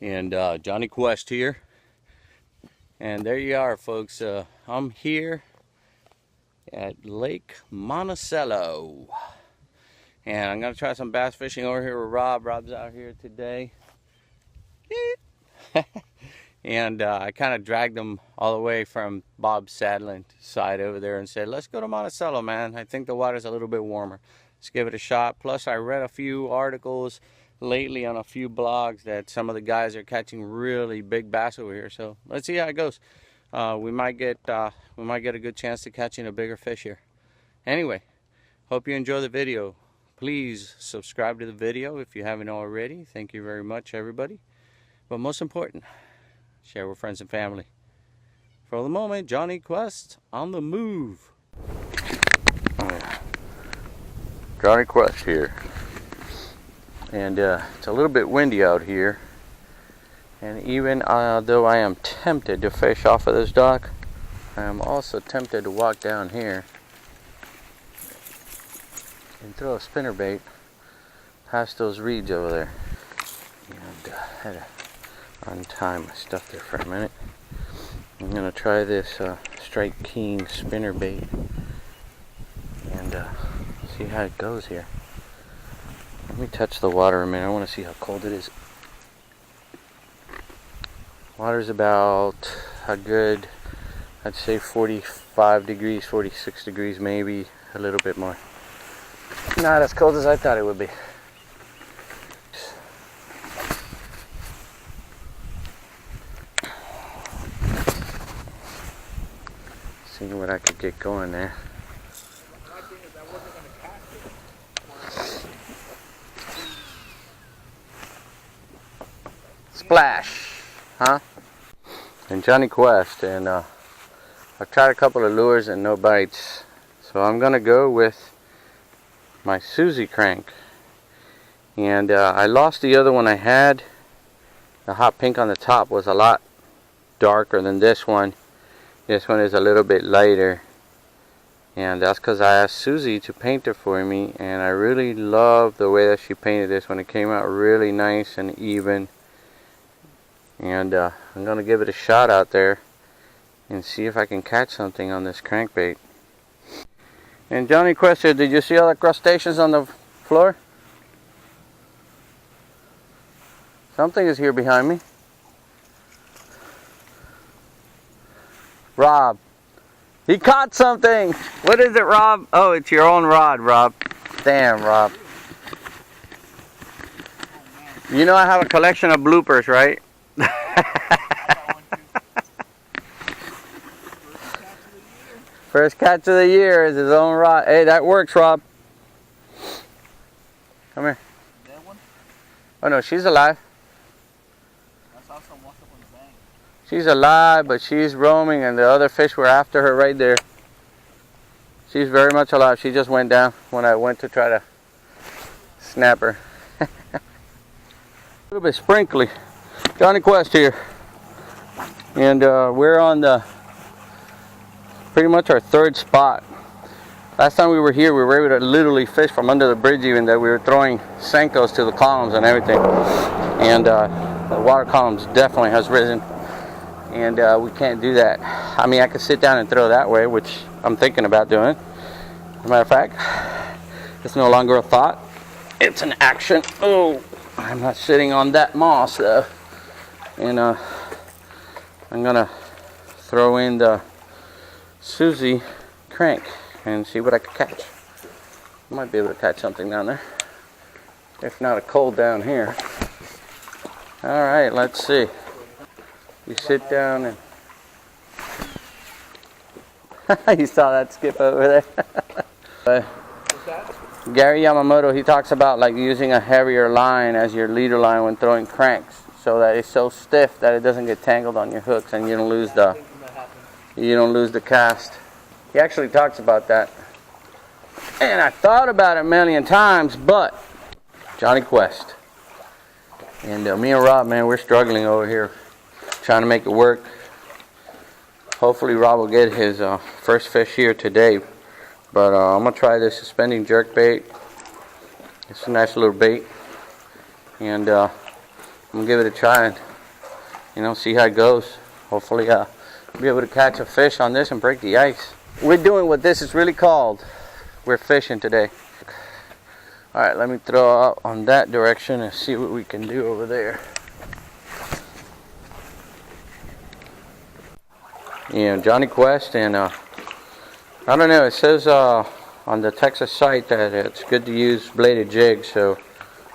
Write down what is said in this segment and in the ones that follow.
And Johnny Quest here. And there you are, folks. I'm here at Lake Monticello. And I'm going to try some bass fishing over here with Rob. Rob's out here today. And I kind of dragged him all the way from Bob's Sandlin side over there and said, let's go to Monticello, man. I think the water's a little bit warmer. Let's give it a shot. Plus, I read a few articles lately on a few blogs that some of the guys are catching really big bass over here. So let's see how it goes. We might get a good chance to catching a bigger fish here. Anyway, hope you enjoy the video. Please subscribe to the video if you haven't already. Thank you very much, everybody. But most important, share with friends and family. For the moment, Johnny Quest on the move. Johnny Quest here. And it's a little bit windy out here. And even though I am tempted to fish off of this dock, I am also tempted to walk down here and throw a spinnerbait past those reeds over there. And I had to untie my stuff there for a minute. I'm going to try this Strike King spinnerbait and see how it goes here. Let me touch the water a minute. I want to see how cold it is. Water's about a good, I'd say 45 degrees, 46 degrees, maybe a little bit more. Not as cold as I thought it would be. Seeing what I could get going there. Splash, huh? And Johnny Quest, and I've tried a couple of lures and no bites, so I'm gonna go with my Susie crank. And I lost the other one I had. The hot pink on the top was a lot darker than this one. This one is a little bit lighter, and that's because I asked Susie to paint it for me, and I really love the way that she painted this one. It came out really nice and even. And I'm going to give it a shot out there and see if I can catch something on this crankbait. And Johnny Quest, did you see all the crustaceans on the floor? Something is here behind me. Rob, he caught something. What is it, Rob? Oh, it's your own rod, Rob. Damn, Rob. You know I have a collection of bloopers, right? First catch of the year is his own rod. Hey, that works, Rob. Come here. That one? Oh no, she's alive. She's alive, but she's roaming, and the other fish were after her right there. She's very much alive. She just went down when I went to try to snap her. A little bit sprinkly. Johnny Quest here. And we're on the pretty much our third spot. Last time we were here, we were able to literally fish from under the bridge, even that we were throwing Senkos to the columns and everything. And the water columns definitely has risen. And we can't do that. I mean, I could sit down and throw that way, which I'm thinking about doing. As a matter of fact, it's no longer a thought. It's an action. Oh, I'm not sitting on that moss though. And I'm gonna throw in the Susie crank and see what I can catch. I might be able to catch something down there. If not a cold down here. Alright, let's see. You sit down and you saw that skip over there. Gary Yamamoto, he talks about like using a heavier line as your leader line when throwing cranks, so that it's so stiff that it doesn't get tangled on your hooks and you don't lose the cast. He actually talks about that. And I thought about it a million times, but Johnny Quest. And me and Rob, man, we're struggling over here trying to make it work. Hopefully Rob will get his first fish here today. But I'm going to try this suspending jerk bait. It's a nice little bait. And I'm going to give it a try and you know, see how it goes. Hopefully I'll be able to catch a fish on this and break the ice. We're doing what this is really called. We're fishing today. Alright, let me throw out on that direction and see what we can do over there. Yeah, Johnny Quest, and I don't know, it says on the Texas site that it's good to use bladed jig, so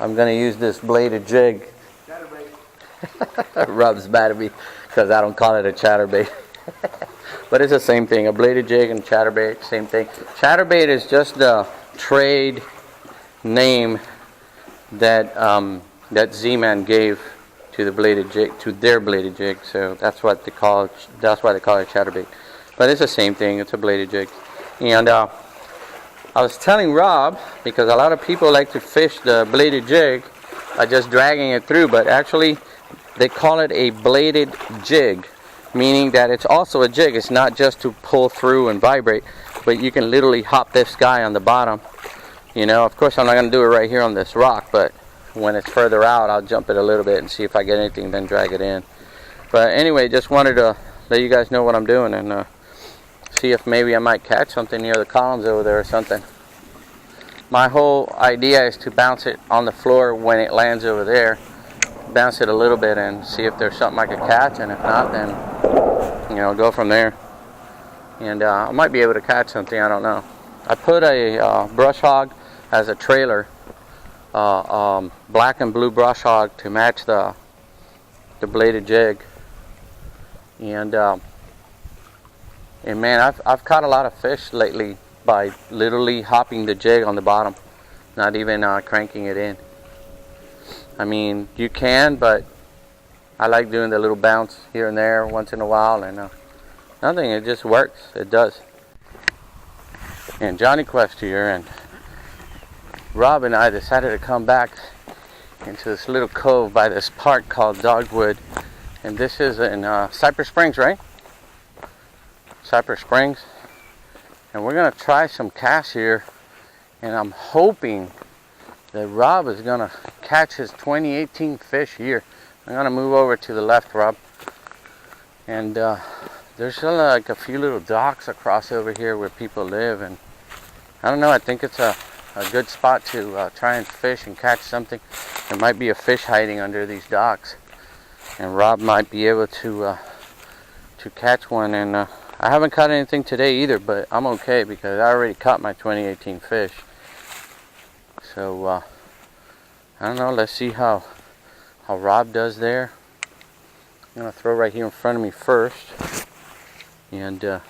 I'm going to use this bladed jig. Chatterbait. Rob's mad at me because I don't call it a chatterbait. But it's the same thing, a bladed jig and chatterbait, same thing. Chatterbait is just the trade name that that Z-Man gave to the bladed jig, to their bladed jig. So that's what they call it. That's why they call it chatterbait. But it's the same thing. It's a bladed jig. And I was telling Rob, because a lot of people like to fish the bladed jig by just dragging it through, but actually they call it a bladed jig, meaning that it's also a jig. It's not just to pull through and vibrate, but you can literally hop this guy on the bottom. You know, of course I'm not going to do it right here on this rock, but when it's further out I'll jump it a little bit and see if I get anything, then drag it in. But anyway, just wanted to let you guys know what I'm doing and see if maybe I might catch something near the columns over there or something. My whole idea is to bounce it on the floor when it lands over there, bounce it a little bit and see if there's something I could catch, and if not, then, you know, go from there. And I might be able to catch something, I don't know. I put a brush hog as a trailer, black and blue brush hog to match the bladed jig. And man, I've caught a lot of fish lately by literally hopping the jig on the bottom, not even cranking it in. I mean, you can, but I like doing the little bounce here and there once in a while, and nothing, it just works. It does. And Johnny Quest here, and Rob and I decided to come back into this little cove by this park called Dogwood, and this is in Cypress Springs, right? Cypress Springs. And we're going to try some casts here, and I'm hoping that Rob is going to catch his 2018 fish here. I'm going to move over to the left, Rob. And there's like a few little docks across over here where people live, and I don't know, I think it's a good spot to try and fish and catch something. There might be a fish hiding under these docks, and Rob might be able to catch one. And I haven't caught anything today either, but I'm okay because I already caught my 2018 fish. So I don't know, let's see how Rob does there. I'm going to throw right here in front of me first and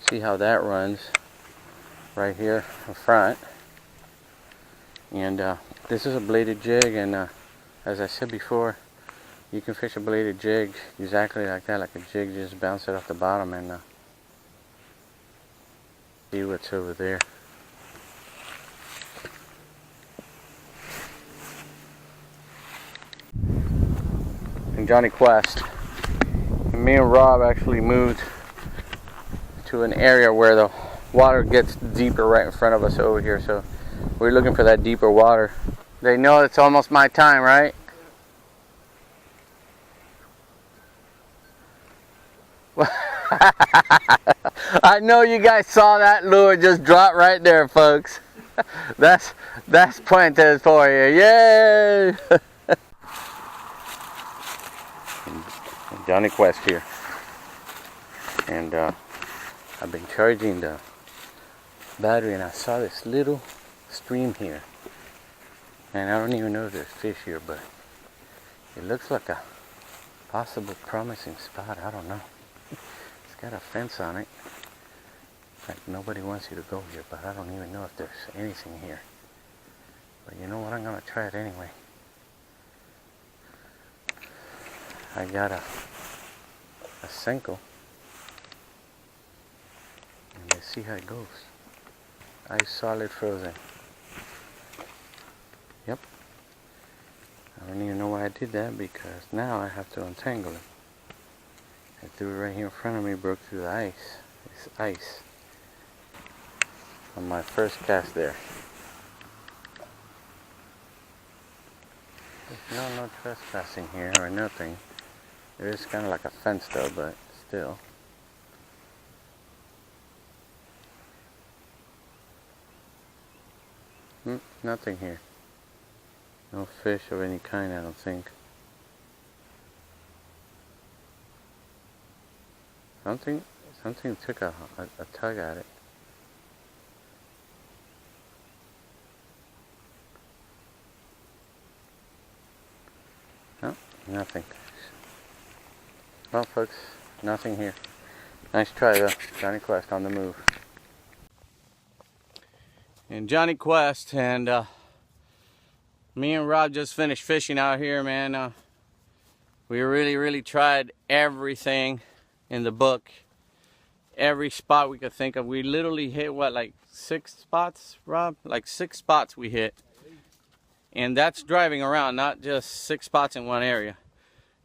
see how that runs right here in front. And this is a bladed jig, and as I said before, you can fish a bladed jig exactly like that, like a jig. Just bounce it off the bottom and see what's over there. And Johnny Quest and me and Rob actually moved to an area where the water gets deeper right in front of us over here, so we're looking for that deeper water. They know it's almost my time, right? I know you guys saw that lure just drop right there, folks. That's Puentes for you. Yay! And Johnny Quest here. And I've been charging the battery, and I saw this little stream here. And I don't even know if there's fish here, but it looks like a possible promising spot. I don't know. It's got a fence on it. Like nobody wants you to go here, but I don't even know if there's anything here. But you know what? I'm gonna try it anyway. I got a Senko, and let's see how it goes. Ice solid frozen. Yep. I don't even know why I did that, because now I have to untangle it. I threw it right here in front of me, broke through the ice. It's ice. On my first cast there. There's no trespassing here or nothing. It is kind of like a fence though, but still. Nothing here. No fish of any kind, I don't think. Something took a tug at it. No, nothing. Well, folks, nothing here. Nice try though. Johnny Quest on the move. And Johnny Quest and me and Rob just finished fishing out here, man. We really tried everything in the book. Every spot we could think of. We literally hit what, like 6 spots, Rob? Like 6 spots we hit. And that's driving around, not just 6 spots in one area.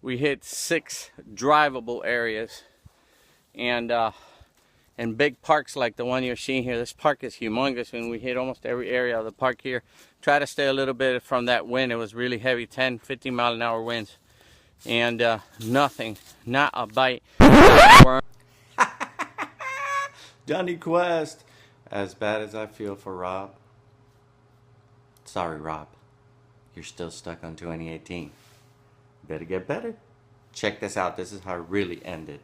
We hit 6 drivable areas. And big parks like the one you're seeing here. This park is humongous, and we hit almost every area of the park here. Try to stay a little bit from that wind. It was really heavy, 10, 15 mile an hour winds. And nothing, not a bite. Johnny Quest. As bad as I feel for Rob. Sorry, Rob. You're still stuck on 2018. Better get better. Check this out. This is how it really ended.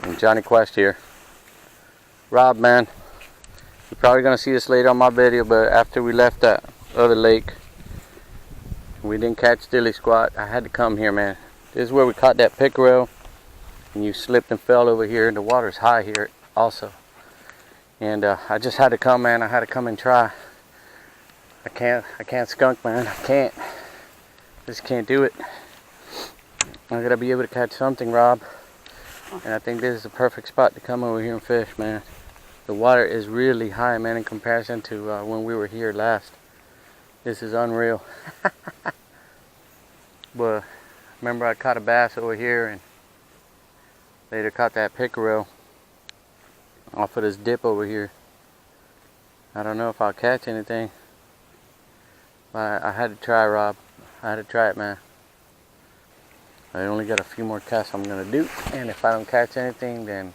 And Johnny Quest here. Rob, man. You're probably going to see this later on my video, but after we left that other lake, we didn't catch dilly squat. I had to come here, man. This is where we caught that pickerel. And you slipped and fell over here, and the water's high here also. And I just had to come, man. I had to come and try. I can't skunk, man. I can't. Just can't do it. I gotta be able to catch something, Rob. And I think this is the perfect spot to come over here and fish, man. The water is really high, man, in comparison to when we were here last. This is unreal. But remember, I caught a bass over here, and later caught that pickerel off of this dip over here. I don't know if I'll catch anything. But I had to try, Rob. I had to try it, man. I only got a few more casts I'm gonna do, and if I don't catch anything, then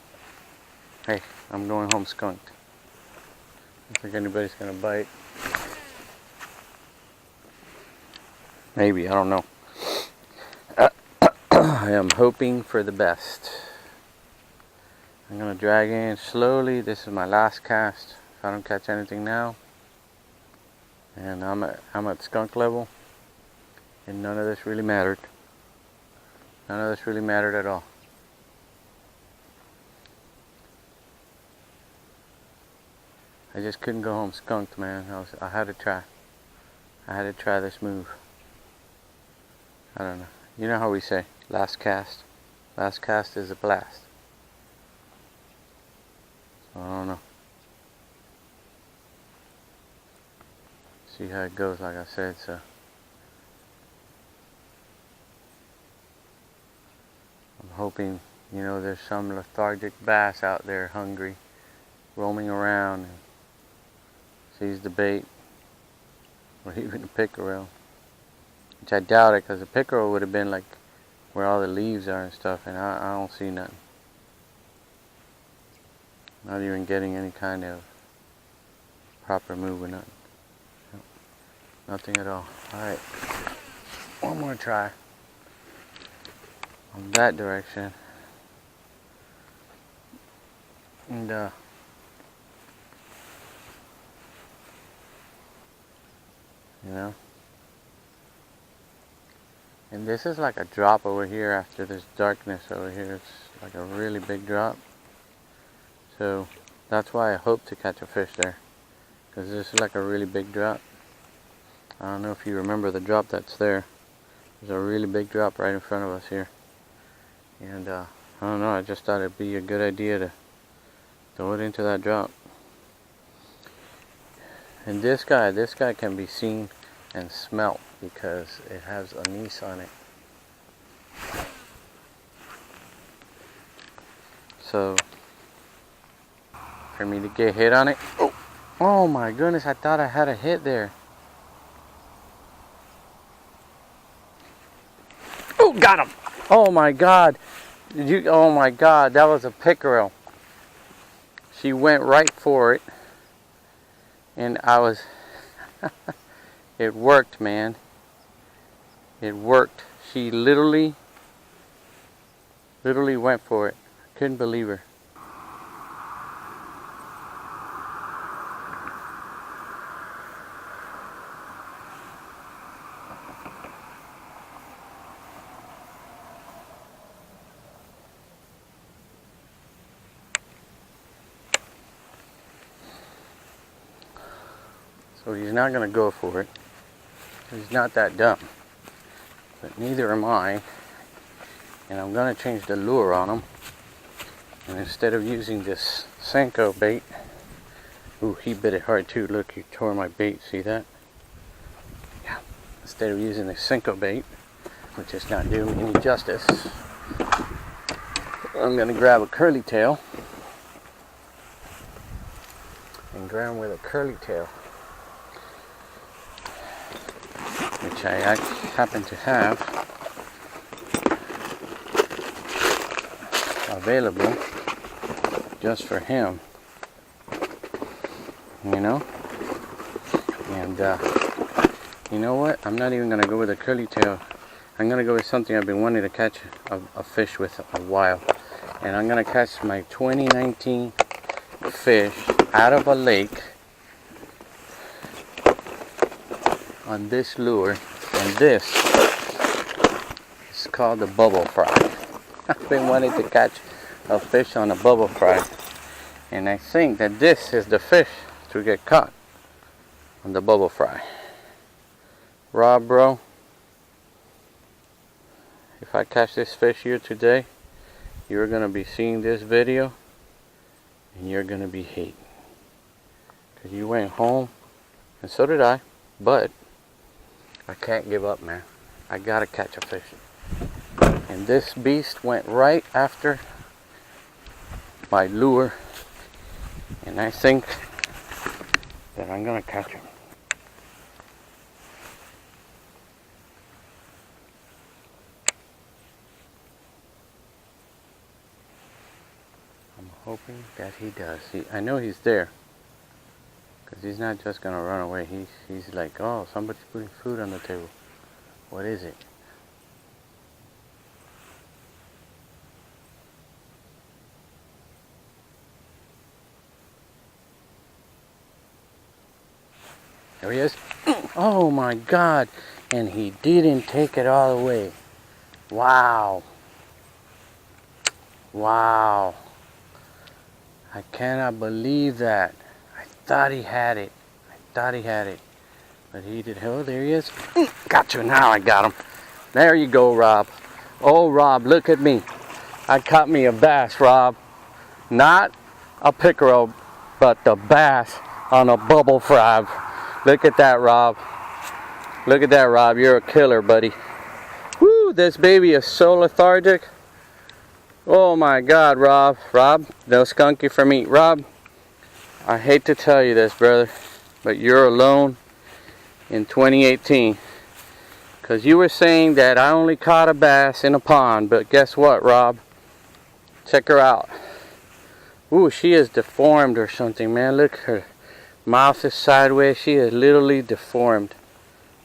hey, I'm going home skunked. I don't think anybody's gonna bite. Maybe, I don't know. I am hoping for the best. I'm gonna drag in slowly. This is my last cast. If I don't catch anything now, and I'm at skunk level, and none of this really mattered. None of this really mattered at all. I just couldn't go home skunked, man. I had to try. I had to try this move. I don't know. You know how we say, last cast. Last cast is a blast. So I don't know. See how it goes, like I said, so. I'm hoping, you know, there's some lethargic bass out there hungry, roaming around, and sees the bait, or even a pickerel. Which I doubt it, because the pickerel would have been like where all the leaves are and stuff, and I don't see nothing. Not even getting any kind of proper move or nothing. Nothing at all. Alright, one more try on that direction, and you know, and this is like a drop over here after this darkness over here. It's like a really big drop, so that's why I hope to catch a fish there, because this is like a really big drop. I don't know if you remember the drop that's there. There's a really big drop right in front of us here. And I don't know, I just thought it'd be a good idea to throw it into that drop. And this guy can be seen and smelt because it has anise on it. So for me to get hit on it, oh my goodness, I thought I had a hit there. Oh, Oh, got him! Oh my God! Did you? Oh my God! That was a pickerel. She went right for it, and I was. It worked, man. It worked. She literally went for it. Couldn't believe her. So he's not going to go for it. He's not that dumb. But neither am I. And I'm going to change the lure on him. And instead of using this Senko bait, ooh, he bit it hard too. Look, he tore my bait. See that? Yeah. Instead of using the Senko bait, which is not doing me any justice, I'm going to grab a curly tail and grab him with a curly tail, which I happen to have available just for him, you know. And you know what, I'm not even gonna go with a curly tail. I'm gonna go with something I've been wanting to catch a fish with a while, and I'm gonna catch my 2019 fish out of a lake on this lure, and this is called the bubble fry. I've been wanting to catch a fish on a bubble fry, and I think that this is the fish to get caught on the bubble fry. Rob, bro, if I catch this fish here today, you're gonna be seeing this video and you're gonna be hating, because you went home and so did I, but I can't give up, man. I gotta catch a fish. And this beast went right after my lure, and I think that I'm gonna catch him. I'm hoping that he does. I know he's there, because he's not just gonna run away. He's like, oh, somebody's putting food on the table. What is it? There he is. Oh my God. And he didn't take it all the way. Wow. Wow. I cannot believe that. I thought he had it. But he did. Oh, there he is. Got you. Now I got him. There you go, Rob. Oh, Rob, look at me. I caught me a bass, Rob. Not a pickerel, but the bass on a bubble fry. Look at that, Rob. Look at that, Rob. You're a killer, buddy. Woo, this baby is so lethargic. Oh my God, Rob. Rob, no skunky for me. Rob, I hate to tell you this, brother, but you're alone in 2018. Because you were saying that I only caught a bass in a pond, but guess what, Rob? Check her out. Ooh, she is deformed or something, man. Look, her mouth is sideways. She is literally deformed.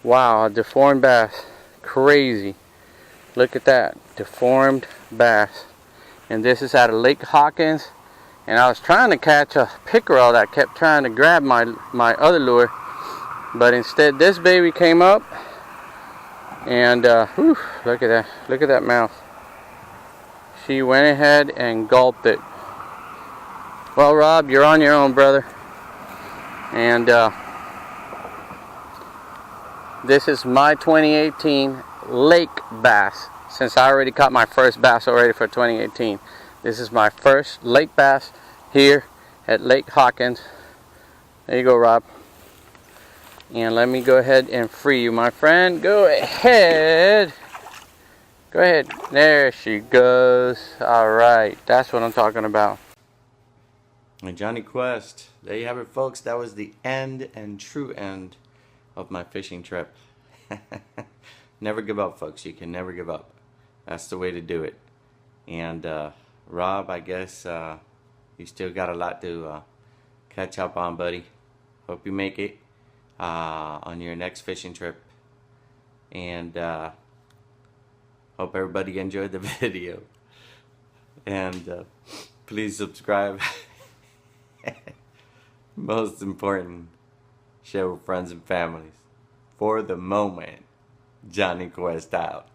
Wow, a deformed bass. Crazy. Look at that. Deformed bass. And this is out of Lake Hawkins. And I was trying to catch a pickerel that kept trying to grab my other lure. But instead, this baby came up. And, whew, look at that. Look at that mouth. She went ahead and gulped it. Well, Rob, you're on your own, brother. And this is my 2018 lake bass. Since I already caught my first bass already for 2018. This is my first lake bass here at Lake Hawkins. There you go, Rob. And let me go ahead and free you, my friend. Go ahead. Go ahead. There she goes. Alright, that's what I'm talking about. And Johnny Quest, there you have it, folks. That was the end and true end of my fishing trip. Never give up, folks. You can never give up. That's the way to do it. And Rob, I guess you still got a lot to catch up on, buddy. Hope you make it on your next fishing trip. And hope everybody enjoyed the video. And please subscribe. Most important, share with friends and families. For the moment, Johnny Quest out.